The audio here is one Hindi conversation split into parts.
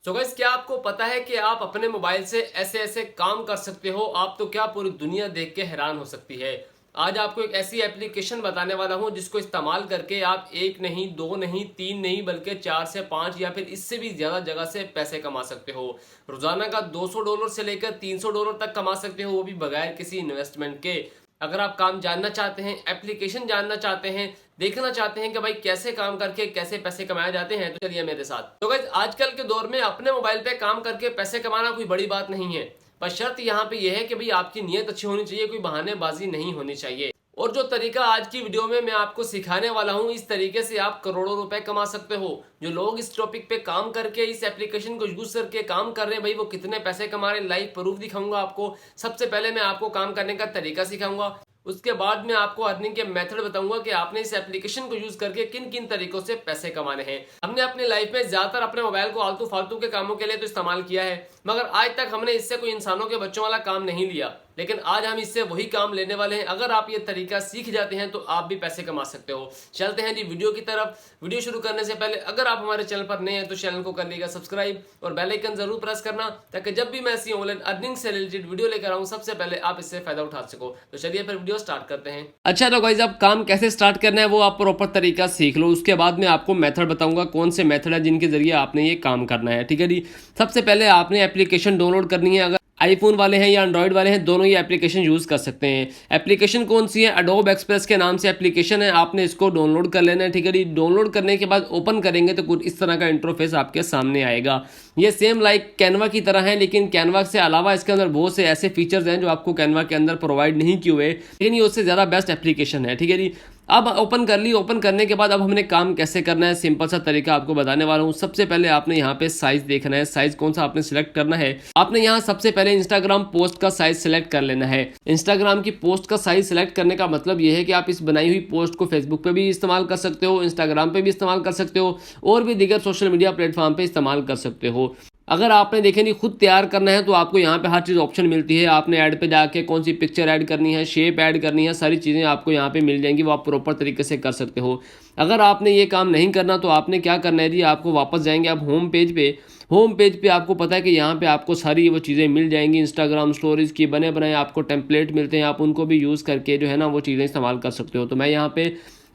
सो गाइस, क्या आपको पता है कि आप अपने मोबाइल से ऐसे ऐसे काम कर सकते हो? आप तो क्या पूरी दुनिया देख के हैरान हो सकती है। आज आपको एक ऐसी एप्लीकेशन बताने वाला हूं जिसको इस्तेमाल करके आप एक नहीं, दो नहीं, तीन नहीं, बल्कि 4 से 5 या फिर इससे भी ज्यादा जगह से पैसे कमा सकते हो। रोजाना का $200 से लेकर $300 तक कमा सकते हो, वो भी बगैर किसी इन्वेस्टमेंट के। अगर आप काम जानना चाहते हैं, एप्लीकेशन जानना चाहते हैं, देखना चाहते हैं कि भाई कैसे काम करके कैसे पैसे कमाए जाते हैं, तो चलिए मेरे साथ। तो गाइस, आजकल के दौर में अपने मोबाइल पे काम करके पैसे कमाना कोई बड़ी बात नहीं है। पर शर्त यहाँ पे यह है कि भाई आपकी नीयत अच्छी होनी चाहिए, कोई बहानेबाजी नहीं होनी चाहिए। और जो तरीका आज की वीडियो में मैं आपको सिखाने वाला हूँ, इस तरीके से आप करोड़ों रुपए कमा सकते हो। जो लोग इस टॉपिक पे काम करके, इस एप्लीकेशन को यूज करके काम कर रहे हैं, भाई वो कितने पैसे कमा रहे हैं, लाइव प्रूफ दिखाऊंगा आपको। सबसे पहले मैं आपको काम करने का तरीका सिखाऊंगा, उसके बाद मैं आपको अर्निंग के मेथड बताऊंगा कि आपने इस एप्लीकेशन को यूज करके किन किन तरीकों से पैसे कमाने हैं। हमने अपनी लाइफ में ज्यादातर अपने मोबाइल को आलतू फालतू के कामों के लिए तो इस्तेमाल किया है, मगर आज तक हमने इससे कोई इंसानों के बच्चों वाला काम नहीं लिया। लेकिन आज हम इससे वही काम लेने वाले हैं। अगर आप ये तरीका सीख जाते हैं तो आप भी पैसे कमा सकते हो। चलते हैं जी वीडियो की तरफ। वीडियो शुरू करने से पहले अगर आप हमारे चैनल पर नए हैं तो चैनल को कर लीजिएगा सब्सक्राइब और बेल आइकन जरूर प्रेस करना, ताकि जब भी मैं ऐसी ऑनलाइन अर्निंग से रिलेटेड वीडियो लेकर आऊं सबसे पहले आप इससे फायदा उठा सको। तो चलिए फिर वीडियो स्टार्ट करते हैं। अच्छा तो गाइस, अब काम कैसे स्टार्ट करना है वो आप प्रॉपर तरीका सीख लो, उसके बाद मैं आपको मेथड बताऊंगा कौन से मेथड है जिनके जरिए आपने ये काम करना है। ठीक है जी। सबसे पहले आपने एप्लीकेशन डाउनलोड करनी है। अगर आईफोन वाले हैं या एंड्रॉइड वाले हैं, दोनों ही एप्लीकेशन यूज़ कर सकते हैं। एप्लीकेशन कौन सी है? एडोब एक्सप्रेस के नाम से एप्लीकेशन है, आपने इसको डाउनलोड कर लेना है। ठीक है जी। डाउनलोड करने के बाद ओपन करेंगे तो कुछ इस तरह का इंटरफेस आपके सामने आएगा। ये सेम लाइक कैनवा की तरह है, लेकिन कैनवा से अलावा इसके अंदर बहुत से ऐसे फीचर्स हैं जो आपको कैनवा के अंदर प्रोवाइड नहीं किए हुए, लेकिन ये उससे ज़्यादा बेस्ट एप्लीकेशन है। ठीक है जी। अब ओपन कर ली। ओपन करने के बाद अब हमने काम कैसे करना है, सिंपल सा तरीका आपको बताने वाला हूँ। सबसे पहले आपने यहाँ पे साइज देखना है। साइज कौन सा आपने सिलेक्ट करना है? आपने यहाँ सबसे पहले इंस्टाग्राम पोस्ट का साइज सिलेक्ट कर लेना है। इंस्टाग्राम की पोस्ट का साइज सिलेक्ट करने का मतलब ये है कि आप इस बनाई हुई पोस्ट को फेसबुक पे भी इस्तेमाल कर सकते हो, इंस्टाग्राम पे भी इस्तेमाल कर सकते हो, और भी दीगर सोशल मीडिया प्लेटफॉर्म पे इस्तेमाल कर सकते हो। अगर आपने देखें नहीं खुद तैयार करना है तो आपको यहाँ पे हर चीज़ ऑप्शन मिलती है। आपने ऐड पे जाके कौन सी पिक्चर ऐड करनी है, शेप ऐड करनी है, सारी चीज़ें आपको यहाँ पे मिल जाएंगी, वो आप प्रॉपर तरीके से कर सकते हो। अगर आपने ये काम नहीं करना तो आपने क्या करना है जी, आपको वापस जाएंगे आप होम पेज पे। होम पेज पे आपको पता है कि यहाँ पे आपको सारी वो चीज़ें मिल जाएंगी। इंस्टाग्राम स्टोरीज़ की बने बनाए आपको टेम्पलेट मिलते हैं, आप उनको भी यूज़ करके जो है ना वो चीज़ें इस्तेमाल कर सकते हो। तो मैं यहाँ पे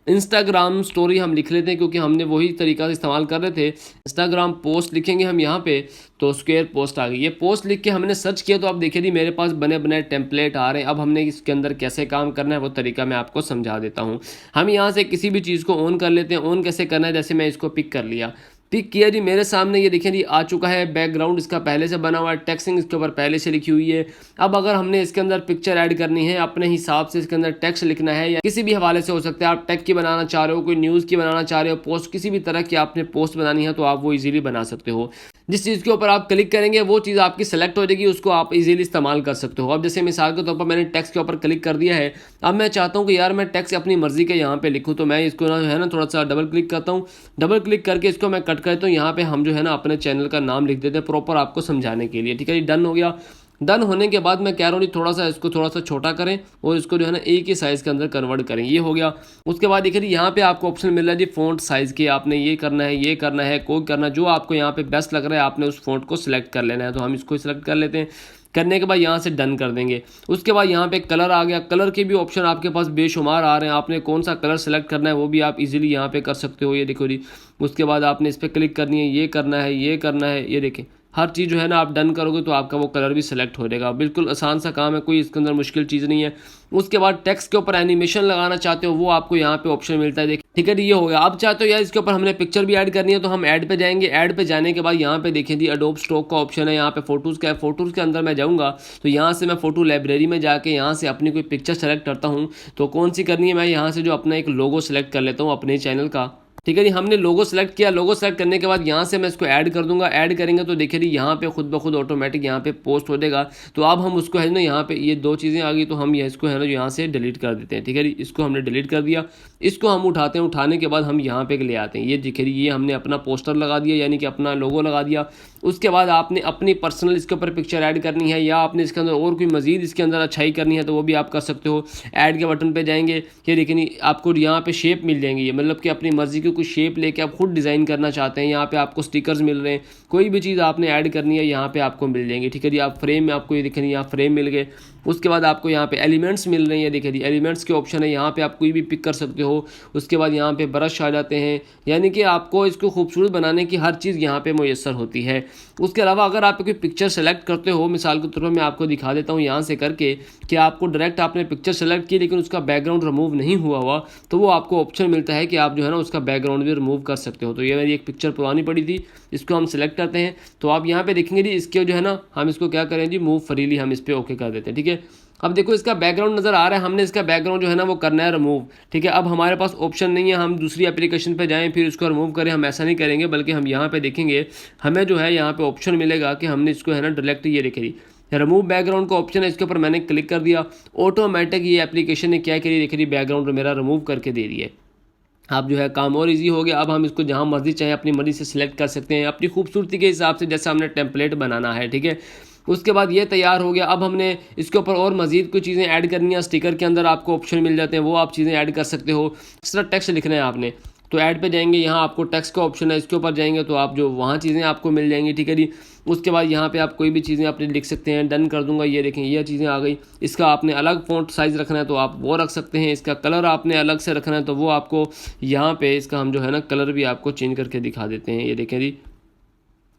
इंस्टाग्राम स्टोरी हम लिख लेते हैं, क्योंकि हमने वही तरीका से इस्तेमाल कर रहे थे। इंस्टाग्राम पोस्ट लिखेंगे हम यहाँ पे तो स्क्वायर पोस्ट आ गई। ये पोस्ट लिख के हमने सर्च किया तो आप देखिए जी मेरे पास बने बनाए टेम्पलेट आ रहे हैं। अब हमने इसके अंदर कैसे काम करना है वो तरीका मैं आपको समझा देता हूँ। हम यहाँ से किसी भी चीज़ को ऑन कर लेते हैं। ऑन कैसे करना है, जैसे मैं इसको पिक कर लिया, पिक किया जी, मेरे सामने ये देखिए जी आ चुका है। बैकग्राउंड इसका पहले से बना हुआ है, टेक्स्टिंग इसके ऊपर पहले से लिखी हुई है। अब अगर हमने इसके अंदर पिक्चर ऐड करनी है, अपने हिसाब से इसके अंदर टेक्स्ट लिखना है, या किसी भी हवाले से हो सकता है, आप टेक की बनाना चाह रहे हो, कोई न्यूज़ की बनाना चाह रहे हो, पोस्ट किसी भी तरह की आपने पोस्ट बनानी है तो आप वो इजीली बना सकते हो। जिस चीज़ के ऊपर आप क्लिक करेंगे वो चीज़ आपकी सेलेक्ट हो जाएगी, उसको आप इजीली इस्तेमाल कर सकते हो। अब जैसे मिसाल के तौर पर मैंने टेक्स्ट के ऊपर क्लिक कर दिया है। अब मैं चाहता हूँ कि यार मैं टेक्स्ट अपनी मर्जी के यहाँ पे लिखूँ, तो मैं इसको ना है ना थोड़ा सा डबल क्लिक करता हूँ। डबल क्लिक करके इसको मैं कट करता हूँ। यहाँ पे हम जो है ना अपने चैनल का नाम लिख देते हैं प्रॉपर आपको समझाने के लिए। ठीक है, डन हो गया। डन होने के बाद मैं कह रहा हूँ थोड़ा सा इसको थोड़ा सा छोटा करें और इसको जो है ना एक ही साइज़ के अंदर कन्वर्ट करें। ये हो गया। उसके बाद देखिए यहाँ पे आपको ऑप्शन मिल रहा है जी फ़ॉन्ट साइज़ के, आपने ये करना है, ये करना है, कोई करना, जो आपको यहाँ पे बेस्ट लग रहा है आपने उस फ़ॉन्ट को सिलेक्ट कर लेना है। तो हम इसको सिलेक्ट कर लेते हैं। करने के बाद यहाँ से डन कर देंगे। उसके बाद यहाँ पे कलर आ गया। कलर के भी ऑप्शन आपके पास बेशुमार आ रहे हैं, आपने कौन सा कलर सेलेक्ट करना है वो भी आप इजीली यहाँ पे कर सकते हो। ये देखो जी। उसके बाद आपने इस पर क्लिक करनी है, ये करना है, ये करना है, ये देखें हर चीज़ जो है ना आप डन करोगे तो आपका वो कलर भी सिलेक्ट हो जाएगा। बिल्कुल आसान सा काम है, कोई इसके अंदर मुश्किल चीज़ नहीं है। उसके बाद टेक्स्ट के ऊपर एनिमेशन लगाना चाहते हो वो आपको यहाँ पे ऑप्शन मिलता है। देखिए ठीक है, ये हो गया। अब चाहते हो यार इसके ऊपर हमने पिक्चर भी ऐड करनी है तो हम ऐड पे जाएंगे। ऐड पे जाने के बाद यहाँ पे देखिए जी एडोब स्टॉक का ऑप्शन है, यहाँ पे फोटोज़ का है। फोटोज़ के अंदर मैं जाऊँगा तो यहाँ से मैं फोटो लाइब्रेरी में जाके यहाँ से अपनी कोई पिक्चर सेलेक्ट करता हूँ। तो कौन सी करनी है, मैं यहाँ से जो अपना एक लोगो सेलेक्ट कर लेता हूँ अपने चैनल का। ठीक है जी, हमने लोगो सेलेक्ट किया। लोगो सेलेक्ट करने के बाद यहाँ से मैं इसको ऐड कर दूंगा। ऐड करेंगे तो देखिए जी यहाँ पे खुद ब खुद ऑटोमेटिक यहाँ पे पोस्ट हो जाएगा। तो अब हम उसको है ना यहाँ पे ये दो चीज़ें आ गई तो हम ये इसको है ना यहाँ से डिलीट कर देते हैं। ठीक है जी, इसको हमने डिलीट कर दिया। इसको हम उठाते हैं, उठाने के बाद हम यहाँ पे ले आते हैं। ये देखिए ये हमने अपना पोस्टर लगा दिया, यानी कि अपना लोगो लगा दिया। उसके बाद आपने अपनी पर्सनल इसके ऊपर पिक्चर ऐड करनी है, या आपने इसके अंदर और कोई मज़ीद इसके अंदर अच्छाई करनी है तो वो भी आप कर सकते हो। ऐड के बटन पे जाएंगे, ये देखिए आपको यहाँ पे शेप मिल जाएंगी, मतलब कि अपनी मर्ज़ी की कोई शेप लेके आप खुद डिज़ाइन करना चाहते हैं। यहाँ पे आपको स्टिकर्स मिल रहे हैं, कोई भी चीज़ आपने ऐड करनी है यहाँ पे आपको मिल जाएंगी, ठीक है जी। आप फ्रेम में आपको ये दिखेंगे, यहाँ फ्रेम मिल गए। उसके बाद आपको यहाँ पे एलिमेंट्स मिल रहे हैं, देखिए जी एलिमेंट्स के ऑप्शन है, यहाँ पे आप कोई भी पिक कर सकते हो। उसके बाद यहाँ पे ब्रश आ जाते हैं, यानी कि आपको इसको खूबसूरत बनाने की हर चीज़ यहाँ पे मुयस्सर होती है। उसके अलावा अगर आप कोई पिक्चर सेलेक्ट करते हो, मिसाल के तौर पर मैं आपको दिखा देता हूँ यहाँ से करके कि आपको डायरेक्ट आपने पिक्चर सेलेक्ट की लेकिन उसका बैकग्राउंड रिमूव नहीं हुआ तो वो आपको ऑप्शन मिलता है कि आप जो है ना उसका बैकग्राउंड भी रिमूव कर सकते हो। तो ये मेरी एक पिक्चर पुरानी पड़ी थी, इसको हम सेलेक्ट करते हैं तो आप यहाँ पे देखेंगे जी इसके जो है ना हम इसको क्या करें जी मूव फ्रीली, हम इस पर ओके कर देते हैं, ठीक है। अब देखो इसका बैकग्राउंड नज़र आ रहा है, हमने इसका बैकग्राउंड जो है ना वो करना है रिमूव, ठीक है। अब हमारे पास ऑप्शन नहीं है हम दूसरी एप्लीकेशन पे जाएं फिर इसको रिमूव करें, हम ऐसा नहीं करेंगे, बल्कि हम यहाँ पे देखेंगे हमें जो है यहाँ पे ऑप्शन मिलेगा कि हमने इसको है ना डायरेक्ट ये देखिए रिमूव बैकग्राउंड का ऑप्शन है, इसके ऊपर मैंने क्लिक कर दिया, ऑटोमेटिक ये एप्लीकेशन ने क्या करी देखिए बैकग्राउंड मेरा रिमूव करके दे दिया। आप जो है काम और इजी हो गया। अब हम इसको जहाँ मर्जी चाहे अपनी मर्जी से सिलेक्ट कर सकते हैं अपनी खूबसूरती के हिसाब से, जैसे हमने टेम्पलेट बनाना है, ठीक है। उसके बाद ये तैयार हो गया। अब हमने इसके ऊपर और मज़ीद कुछ चीज़ें ऐड करनी है, स्टिकर के अंदर आपको ऑप्शन मिल जाते हैं, वो आप चीज़ें ऐड कर सकते हो। एक्स्ट्रा टेक्स्ट लिखना है आपने तो ऐड पे जाएंगे, यहाँ आपको टेक्स्ट का ऑप्शन है, इसके ऊपर जाएंगे तो आप जो वहाँ चीज़ें आपको मिल जाएंगी, ठीक है जी। उसके बाद यहाँ पे आप कोई भी चीज़ें अपने लिख सकते हैं, डन कर दूंगा। ये देखें ये चीज़ें आ गई। इसका आपने अलग फ़ॉन्ट साइज़ रखना है तो आप वो रख सकते हैं, इसका कलर आपने अलग से रखना है तो वो आपको यहाँ पे इसका हम जो है ना कलर भी आपको चेंज करके दिखा देते हैं। ये देखें जी,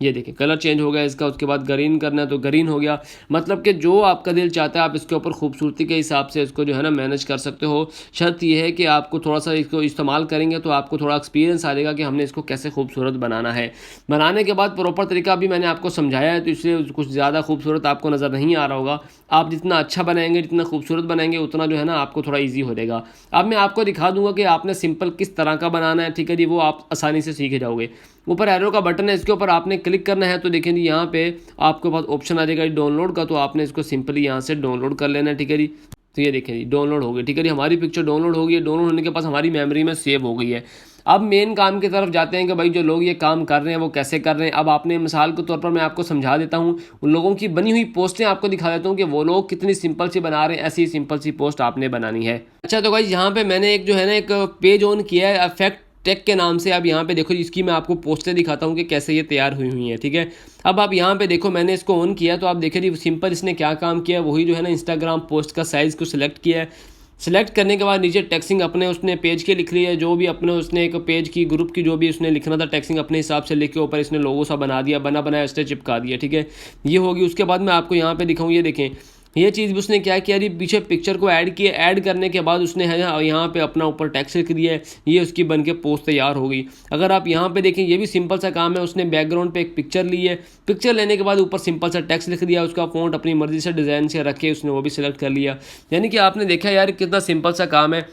ये देखिए कलर चेंज हो गया इसका। उसके बाद ग्रीन करना है तो ग्रीन हो गया, मतलब कि जो आपका दिल चाहता है आप इसके ऊपर खूबसूरती के हिसाब से इसको जो है ना मैनेज कर सकते हो। शर्त यह है कि आपको थोड़ा सा इसको इस्तेमाल करेंगे तो आपको थोड़ा एक्सपीरियंस आ जाएगा कि हमने इसको कैसे खूबसूरत बनाना है। बनाने के बाद प्रॉपर तरीका भी मैंने आपको समझाया है तो इसलिए कुछ ज़्यादा खूबसूरत आपको नज़र नहीं आ रहा होगा। आप जितना अच्छा बनाएंगे, जितना खूबसूरत बनाएंगे, उतना जो है ना आपको थोड़ा ईजी हो जाएगा। अब मैं आपको दिखा दूंगा कि आपने सिंपल किस तरह का बनाना है, ठीक है जी, वो आप आसानी से सीख जाओगे। ऊपर एरो का बटन है, इसके ऊपर आपने क्लिक करना है तो देखें जी यहाँ पे आपके पास ऑप्शन आ जाएगा डाउनलोड का, तो आपने इसको सिंपली यहाँ से डाउनलोड कर लेना है, ठीक है जी। तो ये देखें जी डाउनलोड हो गई, ठीक है जी, हमारी पिक्चर डाउनलोड हो गई है। डाउनलोड होने के पास हमारी मेमोरी में सेव हो गई है। अब मेन काम की तरफ जाते हैं कि भाई जो लोग ये काम कर रहे हैं वो कैसे कर रहे हैं। अब आपने मिसाल के तौर पर मैं आपको समझा देता हूँ, उन लोगों की बनी हुई पोस्टें आपको दिखा देता हूँ कि वो लोग कितनी सिंपल सी बना रहे हैं। ऐसी सिंपल सी पोस्ट आपने बनानी है। अच्छा तो भाई यहाँ पे मैंने एक जो है ना एक पेज ऑन किया है इफेक्ट टेक के नाम से। अब यहाँ पे देखो इसकी मैं आपको पोस्टें दिखाता हूँ कि कैसे ये तैयार हुई हुई है, ठीक है। अब आप यहाँ पे देखो मैंने इसको ऑन किया तो आप देखिए जी सिंपल इसने क्या काम किया, वही जो है ना इंस्टाग्राम पोस्ट का साइज़ को सिलेक्ट किया है। सिलेक्ट करने के बाद नीचे टेक्सिंग अपने उसने पेज के लिख ली है, जो भी अपने उसने एक पेज की ग्रुप की जो भी उसने लिखना था टेक्सिंग अपने हिसाब से लिख के ऊपर इसने लोगो सा बना दिया, बना बनाया इसने चिपका दिया, ठीक है। ये होगी। उसके बाद मैं आपको यहाँ पे दिखाऊँ, ये देखें ये चीज़ भी उसने क्या किया जी, पीछे पिक्चर को ऐड किया, ऐड करने के बाद उसने है ना यहाँ पे अपना ऊपर टेक्स्ट लिख दिया है, ये उसकी बन के पोस्ट तैयार हो गई। अगर आप यहाँ पे देखें ये भी सिंपल सा काम है, उसने बैकग्राउंड पे एक पिक्चर ली है, पिक्चर लेने के बाद ऊपर सिंपल सा टेक्स्ट लिख दिया, उसका फ़ॉन्ट अपनी मर्जी से डिज़ाइन से रखे उसने वो भी सिलेक्ट कर लिया। यानी कि आपने देखा यार कितना सिंपल सा काम है।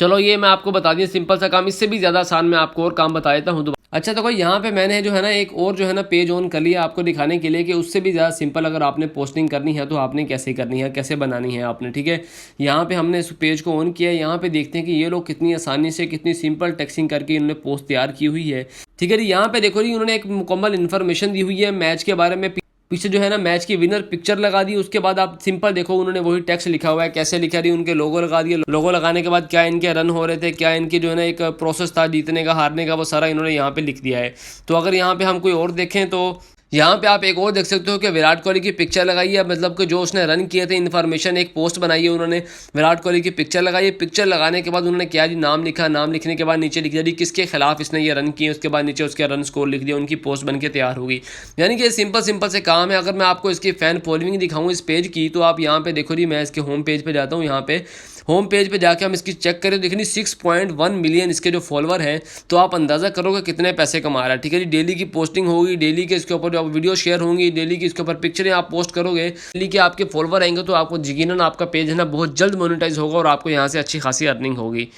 चलो ये मैं आपको बता दिया सिंपल सा काम, इससे भी ज़्यादा आसान मैं आपको और काम बता देता हूँ। अच्छा तो भाई यहाँ पे मैंने जो है ना एक और जो है ना पेज ऑन कर लिया आपको दिखाने के लिए कि उससे भी ज़्यादा सिंपल अगर आपने पोस्टिंग करनी है तो आपने कैसे करनी है, कैसे बनानी है आपने, ठीक है। यहाँ पे हमने इस पेज को ऑन किया है। यहाँ पे देखते हैं कि ये लोग कितनी आसानी से कितनी सिंपल टेक्सिंग करके इन्होंने पोस्ट तैयार की हुई है, ठीक है जी। यहाँ पे देखो जी उन्होंने एक मुकम्मल इन्फॉर्मेशन दी हुई है मैच के बारे में, पीछे जो है ना मैच की विनर पिक्चर लगा दी। उसके बाद आप सिंपल देखो उन्होंने वही टेक्स्ट लिखा हुआ है, कैसे लिखा रही उनके लोगो लगा दिए। लोगो लगाने के बाद क्या इनके रन हो रहे थे, क्या इनकी जो है ना एक प्रोसेस था जीतने का हारने का, वो सारा इन्होंने यहाँ पे लिख दिया है। तो अगर यहाँ पे हम कोई और देखें तो यहाँ पे आप एक और देख सकते हो कि विराट कोहली की पिक्चर लगाई है, मतलब कि जो उसने रन किए थे इन्फॉर्मेशन एक पोस्ट बनाई है उन्होंने, विराट कोहली की पिक्चर लगाई है। पिक्चर लगाने के बाद उन्होंने क्या जी नाम लिखा, नाम लिखने के बाद नीचे लिख दिया जी किसके खिलाफ इसने ये रन किए, उसके बाद नीचे उसके रन स्कोर लिख दिया, उनकी पोस्ट बन के तैयार होगी। यानी कि सिंपल सिंपल से काम है। अगर मैं आपको इसकी फ़ैन फॉलोइंग दिखाऊँ इस पेज की तो आप यहाँ पे देखो जी, मैं इसके होम पेज पे जाता हूँ। यहाँ पे होम पेज पे जाके हम इसकी चेक करें, देखिए 6.1 मिलियन इसके जो फॉलोअर हैं, तो आप अंदाज़ा करोगे कितने पैसे कमा रहा है, ठीक है जी। डेली की पोस्टिंग होगी, डेली के इसके ऊपर जो वीडियो शेयर होंगी, डेली की इसके ऊपर पिक्चरें आप पोस्ट करोगे, डेली के आपके फॉलोअर आएंगे तो आपको यकीनन आपका पेज है ना बहुत जल्द मोनेटाइज होगा और आपको यहाँ से अच्छी खासी अर्निंग होगी।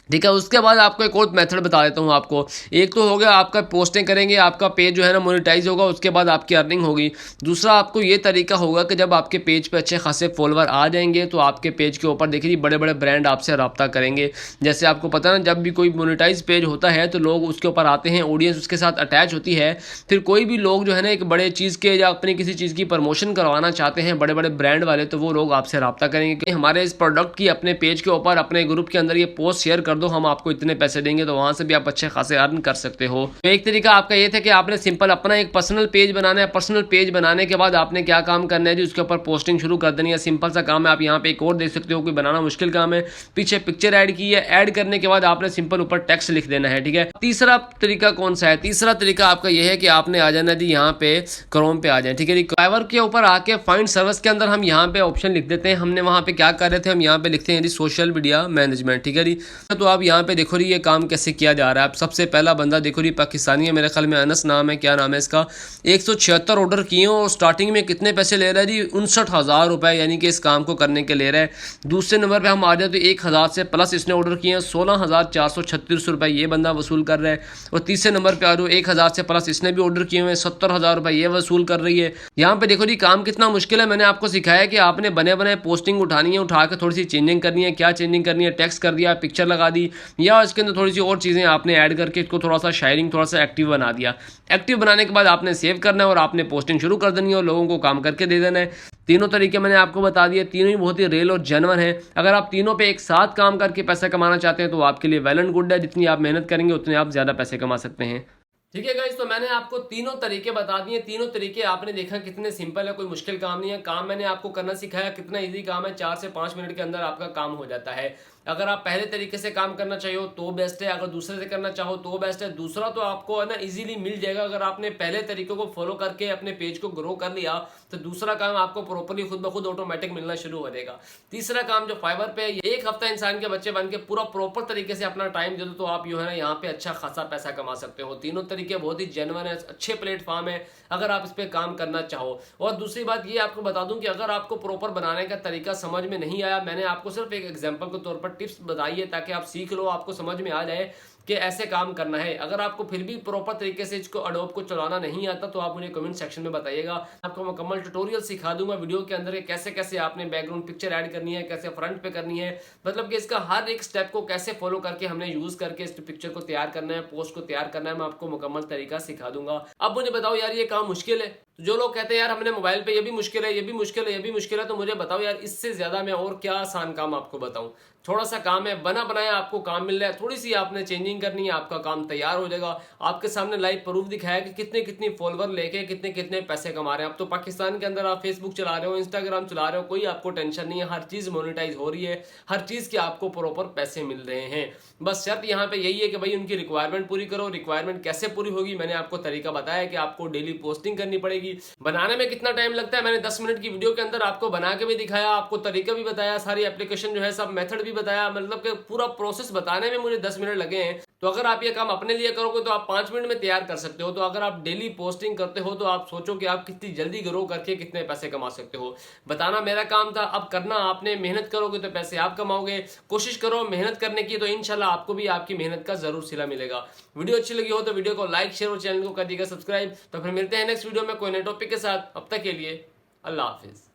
ठीक है। उसके बाद आपको एक और मेथड बता देता हूँ आपको। एक तो हो गया आपका पोस्टिंग करेंगे, आपका पेज जो है ना मोनेटाइज होगा, उसके बाद आपकी अर्निंग होगी। दूसरा आपको ये तरीका होगा कि जब आपके पेज पे अच्छे खासे फॉलोवर आ जाएंगे तो आपके पेज के ऊपर देखिए बड़े बड़े ब्रांड आपसे रब्ता करेंगे। जैसे आपको पता है ना, जब भी कोई मोनेटाइज पेज होता है तो लोग उसके ऊपर आते हैं, ऑडियंस उसके साथ अटैच होती है। फिर कोई भी लोग जो है ना एक बड़े चीज़ के या अपनी किसी चीज़ की प्रमोशन करवाना चाहते हैं, बड़े बड़े ब्रांड वाले, तो वो लोग आपसे रब्ता करेंगे कि हमारे इस प्रोडक्ट की अपने पेज के ऊपर अपने ग्रुप के अंदर ये पोस्ट शेयर कर दो, हम आपको इतने पैसे देंगे। तो वहां से भी आप अच्छे खासे अर्न कर सकते हो। तो एक तरीका आपका ये था कि आपने सिंपल अपना एक पर्सनल पेज बनाना है। पर्सनल पेज बनाने के बाद आपने क्या काम करना है जी, उसके ऊपर पोस्टिंग शुरू कर देनी है। सिंपल सा काम है। आप यहाँ पे एक और देख सकते हो, कोई बनाना मुश्किल काम है। पीछे पिक्चर ऐड की है, ऐड करने के बाद आपने सिंपल ऊपर टेक्स्ट लिख देना है। ठीक है। तीसरा तरीका कौन सा है? तीसरा तरीका आपका यह है कि आपने आ जाना जी यहाँ पे क्रोम पे आ जाए। ठीक है जी। फाइवर के ऊपर आके फाइंड सर्विस के अंदर हम यहाँ पे ऑप्शन लिख देते हैं। हमने वहाँ पे क्या कर रहे थे, हम यहाँ पे लिखते हैं जी सोशल मीडिया मैनेजमेंट। ठीक है जी। तो आप यहाँ पे देखो जी ये काम कैसे किया जा रहा है। आप सबसे पहला बंदा देखो जी पाकिस्तानी है, मेरे ख्याल में अनस नाम है, क्या नाम है इसका। 176 ऑर्डर किए और स्टार्टिंग में कितने पैसे ले रहा है जी? 59,000 रुपये, यानी कि इस काम को करने के ले रहा है। दूसरे नंबर पे हम आ जाए तो 1,000 से प्लस इसने ऑर्डर किए हैं, 16,436 रुपये ये बंदा वसूल कर रहा है। और तीसरे नंबर पे आ जाओ, 1,000 से प्लस इसने भी ऑर्डर किए हुए, 70,000 रुपये ये वसूल कर रही है। यहाँ पे देखो जी काम कितना मुश्किल है। मैंने आपको सिखाया कि आपने बने बने पोस्टिंग उठानी है, उठा के थोड़ी सी चेंजिंग करनी है। क्या चेंजिंग करनी है? टेक्स्ट कर दिया, पिक्चर लगा दी, या इसके अंदर थोड़ी सी और चीज़ें आपने ऐड करके इसको थोड़ा सा शायरिंग थोड़ा सा एक्टिव बना दिया। एक्टिव बनाने के बाद आपने सेव करना है और आपने पोस्टिंग शुरू कर देनी है और लोगों को काम करके दे देना है। तीनों तरीके मैंने आपको बता दिए, तीनों ही बहुत ही रियल और जेन्युइन है। अगर आप तीनों पे एक साथ काम करके पैसा कमाना चाहते हैं तो आपके लिए वेल एंड गुड है। जितनी आप मेहनत करेंगे उतने आप ज़्यादा पैसे कमा सकते हैं। ठीक है गाइस, तो मैंने आपको तीनों तरीके बता दिए। तीनों तरीके आपने देखा कितने सिंपल है, कोई मुश्किल काम नहीं है। काम मैंने आपको करना सिखाया, कितना इजी काम है, 4 से 5 मिनट के अंदर आपका काम हो जाता है। अगर आप पहले तरीके से काम करना चाहिए तो बेस्ट है, अगर दूसरे से करना चाहो तो बेस्ट है। दूसरा तो आपको है ना इजीली मिल जाएगा। अगर आपने पहले तरीकों को फॉलो करके अपने पेज को ग्रो कर लिया तो दूसरा काम आपको प्रॉपरली खुद ब खुद ऑटोमेटिक मिलना शुरू हो जाएगा। तीसरा काम जो फाइवर पे है, एक हफ्ता इंसान के बच्चे बन के पूरा प्रॉपर तरीके से अपना टाइम दे दो तो आप जो है ना यहाँ पे अच्छा खासा पैसा कमा सकते हो। तीनों तरीके बहुत ही जेन्युइन है, अच्छे प्लेटफॉर्म है अगर आप इस पे काम करना चाहो। और दूसरी बात ये आपको बता दूं कि अगर आपको प्रॉपर बनाने का तरीका समझ में नहीं आया, मैंने आपको सिर्फ एक एग्जांपल के तौर पर टिप्स बताई है ताकि आप सीख लो, आपको समझ में आ जाए कि ऐसे काम करना है। अगर आपको फिर भी प्रॉपर तरीके से इसको अडोब को चलाना नहीं आता तो आप मुझे कमेंट सेक्शन में बताइएगा। आपको मुकम्मल ट्यूटोरियल सिखा दूंगा वीडियो के अंदर कैसे कैसे आपने बैकग्राउंड पिक्चर ऐड करनी है, कैसे फ्रंट पे करनी है, मतलब कि इसका हर एक स्टेप को कैसे फॉलो करके हमने यूज करके इस पिक्चर को तैयार करना है, पोस्ट को तैयार करना है, मैं आपको मुकम्मल तरीका सिखा दूंगा। अब मुझे बताओ यार ये काम मुश्किल है? तो जो लोग कहते हैं यार हमने मोबाइल पे ये भी मुश्किल है, ये भी मुश्किल है, ये भी मुश्किल है, तो मुझे बताओ यार इससे ज्यादा मैं और क्या आसान काम आपको बताऊं। थोड़ा सा काम है, बना बनाया आपको काम मिल रहा है, थोड़ी सी आपने चेंजिंग करनी है, आपका काम तैयार हो जाएगा। आपके सामने लाइव प्रूफ दिखाया कि कितने कितने फॉलोवर लेके कितने कितने पैसे कमा रहे हैं। अब तो पाकिस्तान के अंदर आप फेसबुक चला रहे हो, इंस्टाग्राम चला रहे हो, कोई आपको टेंशन नहीं है, हर चीज मोनेटाइज हो रही है, हर चीज के आपको प्रॉपर पैसे मिल रहे हैं। बस शर्त यहाँ पे यही है कि भाई उनकी रिक्वायरमेंट पूरी करो। रिक्वायरमेंट कैसे पूरी होगी, मैंने आपको तरीका बताया कि आपको डेली पोस्टिंग करनी पड़ेगी। बनाने में कितना टाइम लगता है मैंने 10 मिनट की वीडियो के अंदर आपको बना के भी दिखाया, आपको तरीका भी बताया, सारी एप्लीकेशन जो है सब मेथड भी बताया, मतलब कि पूरा प्रोसेस बताने में मुझे 10 मिनट लगे हैं। तो अगर आप ये काम अपने लिए करोगे तो आप 5 मिनट में तैयार कर सकते हो। तो अगर आप डेली पोस्टिंग करते हो तो आप सोचो कि आप कितनी जल्दी ग्रो करके कितने पैसे कमा सकते हो। बताना मेरा काम था, अब करना आपने। मेहनत करोगे तो पैसे आप कमाओगे। कोशिश करो मेहनत करने की, तो इंशाल्लाह आपको भी आपकी मेहनत का जरूर सिला मिलेगा। वीडियो अच्छी लगी हो तो वीडियो को लाइक शेयर और चैनल को कर दीजिएगा सब्सक्राइब। तो फिर मिलते हैं नेक्स्ट वीडियो में कोई नए टॉपिक के साथ। अब तक के लिए अल्लाह हाफिज।